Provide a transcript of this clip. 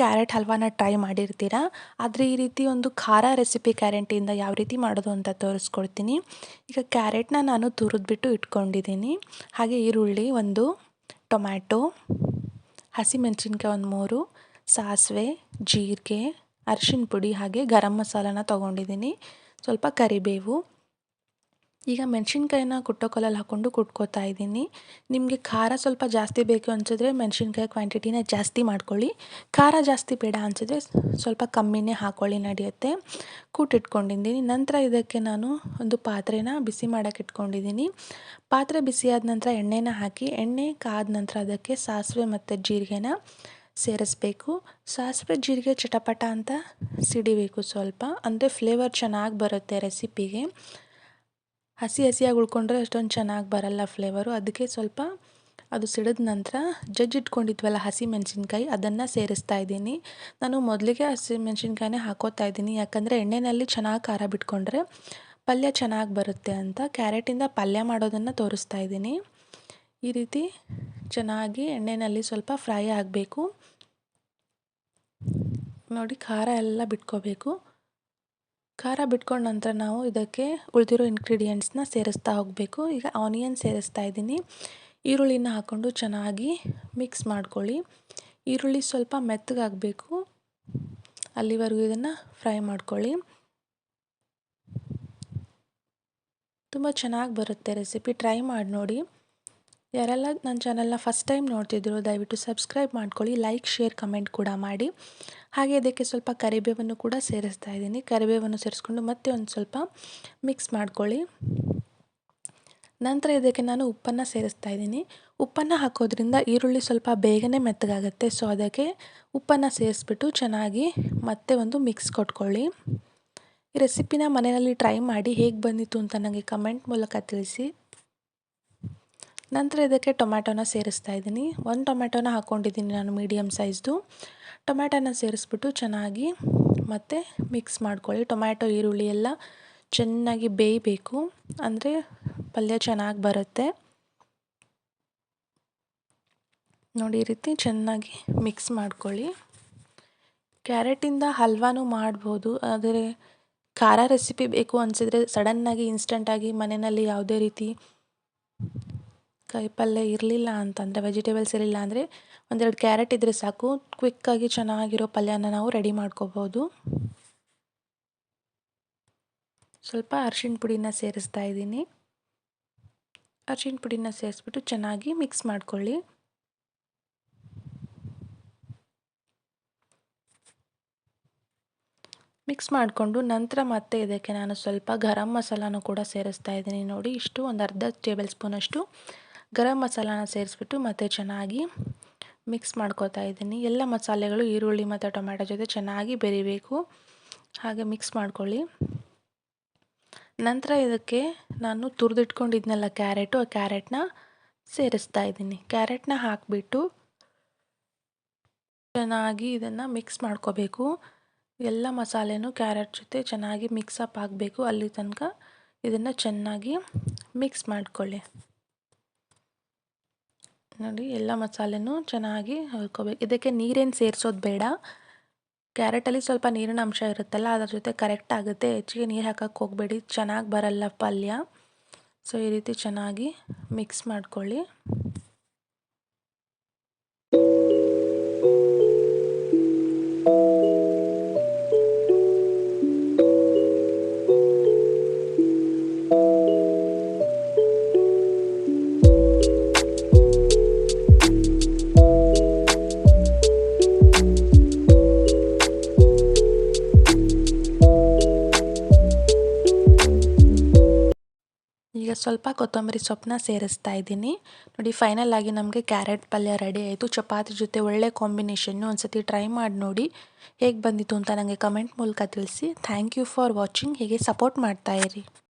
Carrot ಹಲ್ವಾನ try ಮಾಡಿರ್ತೀರಾ, ಆದರೆ ಈ ರೀತಿ ಒಂದು ಖಾರ ರೆಸಿಪಿ ಕ್ಯಾರೆಟಿಂದ ಯಾವ ರೀತಿ ಮಾಡೋದು ಅಂತ ತೋರಿಸ್ಕೊಡ್ತೀನಿ. ಈಗ ಕ್ಯಾರೆಟ್ನ ನಾನು ತುರಿದ್ಬಿಟ್ಟು ಇಟ್ಕೊಂಡಿದ್ದೀನಿ. ಹಾಗೆ ಈರುಳ್ಳಿ ಒಂದು, ಟೊಮ್ಯಾಟೊ, ಹಸಿಮೆಣಸಿನ್ಕಾಯಿ ಒಂದು 3, ಸಾಸಿವೆ, ಜೀರಿಗೆ, ಅರಿಶಿನ ಪುಡಿ ಹಾಗೆ ಗರಂ ಮಸಾಲಾನ ತೊಗೊಂಡಿದ್ದೀನಿ, ಸ್ವಲ್ಪ ಕರಿಬೇವು. ಈಗ ಮೆಣಸಿನ್ಕಾಯಿನ ಕುಟ್ಟೋ ಕಲ್ಲಲ್ಲಿ ಹಾಕ್ಕೊಂಡು ಕುಟ್ಕೋತಾ ಇದ್ದೀನಿ. ನಿಮಗೆ ಖಾರ ಸ್ವಲ್ಪ ಜಾಸ್ತಿ ಬೇಕು ಅನಿಸಿದ್ರೆ ಮೆಣಸಿನ್ಕಾಯಿ ಕ್ವಾಂಟಿಟಿನ ಜಾಸ್ತಿ ಮಾಡ್ಕೊಳ್ಳಿ. ಖಾರ ಜಾಸ್ತಿ ಬೇಡ ಅನಿಸಿದ್ರೆ ಸ್ವಲ್ಪ ಕಮ್ಮಿನೇ ಹಾಕ್ಕೊಳ್ಳಿ, ನಡೆಯುತ್ತೆ. ಕೂಟಿಟ್ಕೊಂಡಿದ್ದೀನಿ. ನಂತರ ಇದಕ್ಕೆ ನಾನು ಒಂದು ಪಾತ್ರೆನ ಬಿಸಿ ಮಾಡೋಕ್ಕೆ ಇಟ್ಕೊಂಡಿದ್ದೀನಿ. ಪಾತ್ರೆ ಬಿಸಿಯಾದ ನಂತರ ಎಣ್ಣೆನ ಹಾಕಿ, ಎಣ್ಣೆ ಕಾದ ನಂತರ ಅದಕ್ಕೆ ಸಾಸಿವೆ ಮತ್ತು ಜೀರಿಗೆನ ಸೇರಿಸ್ಬೇಕು. ಸಾಸಿವೆ ಜೀರಿಗೆ ಚಟಪಟ ಅಂತ ಸಿಡಿಬೇಕು ಸ್ವಲ್ಪ, ಅಂದರೆ ಫ್ಲೇವರ್ ಚೆನ್ನಾಗಿ ಬರುತ್ತೆ ರೆಸಿಪಿಗೆ. ಹಸಿಯಾಗಿ ಉಳ್ಕೊಂಡ್ರೆ ಅಷ್ಟೊಂದು ಚೆನ್ನಾಗಿ ಬರಲ್ಲ ಫ್ಲೇವರು. ಅದಕ್ಕೆ ಸ್ವಲ್ಪ ಅದು ಸಿಡಿದ ನಂತರ ಜಜ್ಜಿಟ್ಕೊಂಡಿದ್ವಲ್ಲ ಹಸಿಮೆಣಸಿನ್ಕಾಯಿ, ಅದನ್ನು ಸೇರಿಸ್ತಾ ಇದ್ದೀನಿ. ನಾನು ಮೊದಲಿಗೆ ಹಸಿಮೆಣಸಿನ್ಕಾಯಿನೇ ಹಾಕೋತಾ ಇದ್ದೀನಿ, ಯಾಕಂದರೆ ಎಣ್ಣೆಯಲ್ಲಿ ಚೆನ್ನಾಗಿ ಖಾರ ಬಿಟ್ಕೊಂಡ್ರೆ ಪಲ್ಯ ಚೆನ್ನಾಗಿ ಬರುತ್ತೆ ಅಂತ. ಕ್ಯಾರೆಟಿಂದ ಪಲ್ಯ ಮಾಡೋದನ್ನು ತೋರಿಸ್ತಾ ಇದ್ದೀನಿ. ಈ ರೀತಿ ಚೆನ್ನಾಗಿ ಎಣ್ಣೆಯಲ್ಲಿ ಸ್ವಲ್ಪ ಫ್ರೈ ಆಗಬೇಕು. ನೋಡಿ, ಖಾರ ಎಲ್ಲ ಬಿಟ್ಕೋಬೇಕು. ಖಾರ ಬಿಟ್ಕೊಂಡ ನಂತರ ನಾವು ಇದಕ್ಕೆ ಉಳಿದಿರೋ ಇಂಗ್ರೀಡಿಯೆಂಟ್ಸ್ನ ಸೇರಿಸ್ತಾ ಹೋಗಬೇಕು. ಈಗ ಆನಿಯನ್ ಸೇರಿಸ್ತಾ ಇದ್ದೀನಿ. ಈರುಳ್ಳಿನ ಹಾಕ್ಕೊಂಡು ಚೆನ್ನಾಗಿ ಮಿಕ್ಸ್ ಮಾಡ್ಕೊಳ್ಳಿ. ಈರುಳ್ಳಿ ಸ್ವಲ್ಪ ಮೆತ್ತಗಾಗಬೇಕು, ಅಲ್ಲಿವರೆಗೂ ಇದನ್ನು ಫ್ರೈ ಮಾಡ್ಕೊಳ್ಳಿ. ತುಂಬ ಚೆನ್ನಾಗಿ ಬರುತ್ತೆ ರೆಸಿಪಿ, ಟ್ರೈ ಮಾಡಿ ನೋಡಿ. ಯಾರೆಲ್ಲ ನನ್ನ ಚಾನಲ್ನ ಫಸ್ಟ್ ಟೈಮ್ ನೋಡ್ತಿದ್ರು ದಯವಿಟ್ಟು ಸಬ್ಸ್ಕ್ರೈಬ್ ಮಾಡ್ಕೊಳ್ಳಿ, ಲೈಕ್, ಶೇರ್, ಕಮೆಂಟ್ ಕೂಡ ಮಾಡಿ. ಹಾಗೆ ಇದಕ್ಕೆ ಸ್ವಲ್ಪ ಕರಿಬೇವನ್ನು ಕೂಡ ಸೇರಿಸ್ತಾ ಇದ್ದೀನಿ. ಕರಿಬೇವನ್ನು ಸೇರಿಸ್ಕೊಂಡು ಮತ್ತೆ ಒಂದು ಸ್ವಲ್ಪ ಮಿಕ್ಸ್ ಮಾಡ್ಕೊಳ್ಳಿ. ನಂತರ ಇದಕ್ಕೆ ನಾನು ಉಪ್ಪನ್ನು ಸೇರಿಸ್ತಾ ಇದ್ದೀನಿ. ಉಪ್ಪನ್ನು ಹಾಕೋದ್ರಿಂದ ಈರುಳ್ಳಿ ಸ್ವಲ್ಪ ಬೇಗನೆ ಮೆತ್ತಗಾಗುತ್ತೆ. ಸೊ ಅದಕ್ಕೆ ಉಪ್ಪನ್ನು ಸೇರಿಸ್ಬಿಟ್ಟು ಚೆನ್ನಾಗಿ ಮತ್ತೆ ಒಂದು ಮಿಕ್ಸ್ ಕೊಟ್ಕೊಳ್ಳಿ. ಈ ರೆಸಿಪಿನ ಮನೆಯಲ್ಲಿ ಟ್ರೈ ಮಾಡಿ ಹೇಗೆ ಬಂದಿತ್ತು ಅಂತ ನನಗೆ ಕಮೆಂಟ್ ಮೂಲಕ ತಿಳಿಸಿ. ನಂತರ ಇದಕ್ಕೆ ಟೊಮ್ಯಾಟೋನ ಸೇರಿಸ್ತಾ ಇದ್ದೀನಿ. ಒಂದು ಟೊಮ್ಯಾಟೋನ ಹಾಕ್ಕೊಂಡಿದ್ದೀನಿ ನಾನು, ಮೀಡಿಯಮ್ ಸೈಜ್ದು. ಟೊಮ್ಯಾಟೋನ ಸೇರಿಸ್ಬಿಟ್ಟು ಚೆನ್ನಾಗಿ ಮತ್ತೆ ಮಿಕ್ಸ್ ಮಾಡ್ಕೊಳ್ಳಿ. ಟೊಮ್ಯಾಟೊ ಈರುಳ್ಳಿ ಎಲ್ಲ ಚೆನ್ನಾಗಿ ಬೇಯಬೇಕು, ಅಂದರೆ ಪಲ್ಯ ಚೆನ್ನಾಗಿ ಬರುತ್ತೆ. ನೋಡಿ, ಈ ರೀತಿ ಚೆನ್ನಾಗಿ ಮಿಕ್ಸ್ ಮಾಡ್ಕೊಳ್ಳಿ. ಕ್ಯಾರೆಟಿಂದ ಹಲ್ವಾನೂ ಮಾಡ್ಬೋದು, ಆದರೆ ಖಾರ ರೆಸಿಪಿ ಬೇಕು ಅನಿಸಿದ್ರೆ ಸಡನ್ನಾಗಿ ಇನ್ಸ್ಟೆಂಟಾಗಿ ಮನೆಯಲ್ಲಿ ಯಾವುದೇ ರೀತಿ ಕಾಯಿಪಲ್ಯ ಇರಲಿಲ್ಲ ಅಂತಂದರೆ, ವೆಜಿಟೇಬಲ್ಸ್ ಇರಲಿಲ್ಲ ಅಂದರೆ ಒಂದೆರಡು ಕ್ಯಾರೆಟ್ ಇದ್ದರೆ ಸಾಕು, ಕ್ವಿಕ್ಕಾಗಿ ಚೆನ್ನಾಗಿರೋ ಪಲ್ಯನ ನಾವು ರೆಡಿ ಮಾಡ್ಕೋಬೋದು. ಸ್ವಲ್ಪ ಅರಿಶಿಣ ಪುಡಿನ ಸೇರಿಸ್ತಾ ಇದ್ದೀನಿ. ಅರಿಶಿಣ ಪುಡಿನ ಸೇರಿಸ್ಬಿಟ್ಟು ಚೆನ್ನಾಗಿ ಮಿಕ್ಸ್ ಮಾಡ್ಕೊಳ್ಳಿ. ಮಿಕ್ಸ್ ಮಾಡಿಕೊಂಡು ನಂತರ ಮತ್ತೆ ಇದಕ್ಕೆ ನಾನು ಸ್ವಲ್ಪ ಗರಂ ಮಸಾಲಾನು ಕೂಡ ಸೇರಿಸ್ತಾ ಇದ್ದೀನಿ. ನೋಡಿ, ಇಷ್ಟು ಒಂದು ಅರ್ಧ ಟೇಬಲ್ ಸ್ಪೂನಷ್ಟು ಗರಂ ಮಸಾಲಾನ ಸೇರಿಸ್ಬಿಟ್ಟು ಮತ್ತೆ ಚೆನ್ನಾಗಿ ಮಿಕ್ಸ್ ಮಾಡ್ಕೋತಾ ಇದ್ದೀನಿ. ಎಲ್ಲ ಮಸಾಲೆಗಳು ಈರುಳ್ಳಿ ಮತ್ತು ಟೊಮ್ಯಾಟೊ ಜೊತೆ ಚೆನ್ನಾಗಿ ಬೆರಿಬೇಕು, ಹಾಗೆ ಮಿಕ್ಸ್ ಮಾಡ್ಕೊಳ್ಳಿ. ನಂತರ ಇದಕ್ಕೆ ನಾನು ತುರಿದಿಟ್ಕೊಂಡಿದ್ನಲ್ಲ ಕ್ಯಾರೆಟು, ಆ ಕ್ಯಾರೆಟ್ನ ಸೇರಿಸ್ತಾ ಇದ್ದೀನಿ. ಕ್ಯಾರೆಟ್ನ ಹಾಕಿಬಿಟ್ಟು ಚೆನ್ನಾಗಿ ಇದನ್ನು ಮಿಕ್ಸ್ ಮಾಡ್ಕೋಬೇಕು. ಎಲ್ಲ ಮಸಾಲೆನೂ ಕ್ಯಾರೆಟ್ ಜೊತೆ ಚೆನ್ನಾಗಿ ಮಿಕ್ಸಪ್ ಆಗಬೇಕು, ಅಲ್ಲಿ ತನಕ ಇದನ್ನು ಚೆನ್ನಾಗಿ ಮಿಕ್ಸ್ ಮಾಡ್ಕೊಳ್ಳಿ. ನೋಡಿ, ಎಲ್ಲ ಮಸಾಲೆನೂ ಚೆನ್ನಾಗಿ ಹೊರ್ಕೋಬೇಕು. ಇದಕ್ಕೆ ನೀರೇನು ಸೇರಿಸೋದು ಬೇಡ. ಕ್ಯಾರೆಟಲ್ಲಿ ಸ್ವಲ್ಪ ನೀರಿನ ಅಂಶ ಇರುತ್ತಲ್ಲ, ಅದರ ಜೊತೆ ಕರೆಕ್ಟ್ ಆಗುತ್ತೆ. ಹೆಚ್ಚಿಗೆ ನೀರು ಹಾಕಕ್ಕೆ ಹೋಗಬೇಡಿ, ಚೆನ್ನಾಗಿ ಬರಲ್ಲ ಪಲ್ಯ. ಸೊ ಈ ರೀತಿ ಚೆನ್ನಾಗಿ ಮಿಕ್ಸ್ ಮಾಡ್ಕೊಳ್ಳಿ. ಈಗ ಸ್ವಲ್ಪ ಕೊತ್ತಂಬರಿ ಸೊಪ್ಪನ್ನ ಸೇರಿಸ್ತಾ ಇದ್ದೀನಿ. ನೋಡಿ, ಫೈನಲ್ ಆಗಿ ನಮಗೆ ಕ್ಯಾರೆಟ್ ಪಲ್ಯ ರೆಡಿ ಆಯಿತು. ಚಪಾತಿ ಜೊತೆ ಒಳ್ಳೆ ಕಾಂಬಿನೇಷನ್ನು. ಒಂದು ಸತಿ ಟ್ರೈ ಮಾಡಿ ನೋಡಿ, ಹೇಗೆ ಬಂದಿತ್ತು ಅಂತ ನನಗೆ ಕಮೆಂಟ್ ಮೂಲಕ ತಿಳಿಸಿ. Thank you for watching. ಹೀಗೆ ಸಪೋರ್ಟ್ ಮಾಡ್ತಾಯಿರಿ.